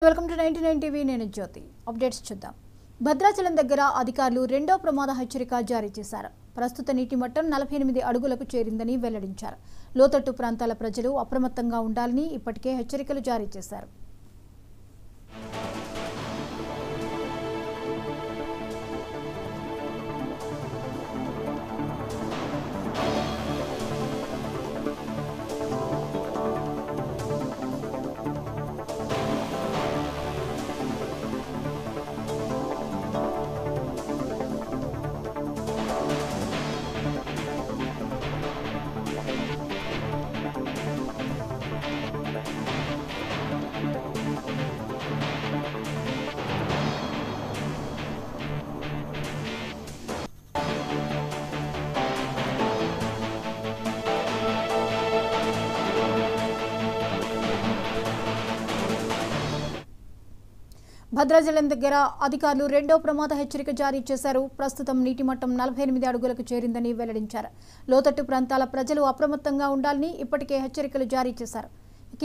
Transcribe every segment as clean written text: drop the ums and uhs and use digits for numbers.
welcome to 99 TV నేను జ్యోతి updates చూద్దాం భద్రాచలం దగ్గర అధికారులు రెండో ప్రమాద హెచ్చరిక జారీ చేశారు ప్రస్తుత నీటి మట్టం 48 అడుగులకు చేరిందని వెల్లడించారు లోతట్టు ప్రాంతాల ప్రజలు అప్రమత్తంగా ఉండాలని ఇప్పటికే హెచ్చరికలు జారీ చేశారు భద్రాచలం దగ్గర అధికారులు రెండో ప్రమాద హెచ్చరిక జారీ చేశారు ప్రస్తుతం నీటి మట్టం 48 అడుగులకు చేరిందని వెల్లడించారు లోతట్టు ప్రాంతాల ప్రజలు అప్రమత్తంగా ఉండాలని ఇప్పటికే హెచ్చరికలు జారీ చేశారు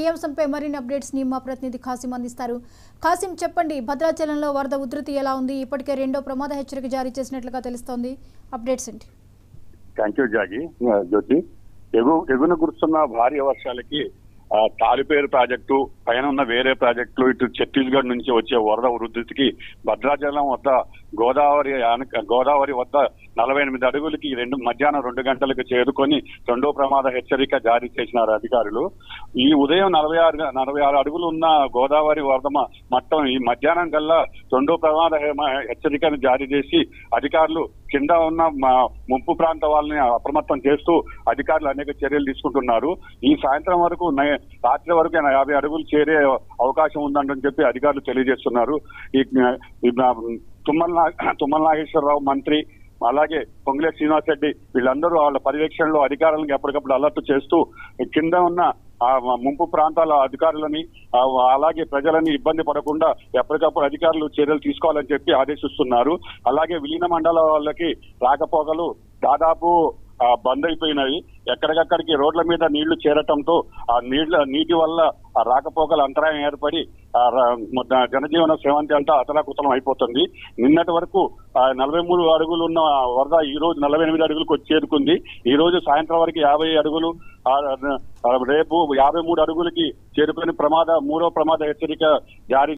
ఈ అంశంపై మరిన్ని అప్డేట్స్ ని మా ప్రతినిధి ఖాసిం అందిస్తారు ఖాసిం చెప్పండి భద్రాచలంలో వరద ఉధృతి ఎలా ఉంది ఇప్పటికే రెండో ప్రమాద హెచ్చరిక జారీ చేసినట్లుగా తెలుస్తోంది అప్డేట్స్ ఏంటి థాంక్యూ జాగి జ్యోతి ఎగున కురుస్తున్న భారీ వర్షాలకి తాలిపేరు ప్రాజెక్టు పైన ఉన్న వేరే ప్రాజెక్టులు ఇటు ఛత్తీస్గఢ్ నుంచి వచ్చే వరద ఉధృతికి భద్రాచలం వద్ద గోదావరి వద్ద 48 అడుగులకి మధ్యాహ్నం 2 గంటలకు చేరుకొని రెండో ప్రమాద హెచ్చరిక జారీ చేసినారు అధికారులు ఈ ఉదయం 46 అడుగులు ఉన్న గోదావరి వరద మట్టం ఈ మధ్యాహ్నం కల్లా రెండో ప్రమాద హెచ్చరికను జారీ చేసి అధికారులు కింద ఉన్న ముంపు ప్రాంత వాళ్ళని అప్రమత్తం చేస్తూ అధికారులు అనేక చర్యలు తీసుకుంటున్నారు ఈ సాయంత్రం వరకు రాత్రి వరకు 50 అడుగులు చేరే అవకాశం ఉందని చెప్పి అధికారులు తెలియజేస్తున్నారు ఈ తుమ్మల నాగేశ్వరరావు మంత్రి అలాగే పొంగులేటి శ్రీనివాస్ రెడ్డి వీళ్ళందరూ వాళ్ళ పర్యవేక్షణలో అధికారులను ఎప్పటికప్పుడు అలర్ట్ చేస్తూ కింద ఉన్న ముంపు ప్రాంతాల అధికారులని అలాగే ప్రజలని ఇబ్బంది పడకుండా ఎప్పటికప్పుడు అధికారులు చర్యలు తీసుకోవాలని చెప్పి ఆదేశిస్తున్నారు అలాగే విలీన మండల వాళ్ళకి రాకపోకలు దాదాపు బంద్ అయిపోయినాయి ఎక్కడికక్కడికి రోడ్ల మీద నీళ్లు చేరటంతో ఆ నీటి వల్ల ఆ రాకపోకల అంతరాయం ఏర్పడి జనజీవన సేవంతి అంతా అతలాకుతలం అయిపోతుంది నిన్నటి వరకు 43 అడుగులు ఉన్న వరద ఈ రోజు 48 అడుగులకు వచ్చి చేరుకుంది ఈ రోజు సాయంత్రం వరకు 50 అడుగులు రేపు 53 అడుగులకి చేరుకుని మూడో ప్రమాద హెచ్చరిక జారీ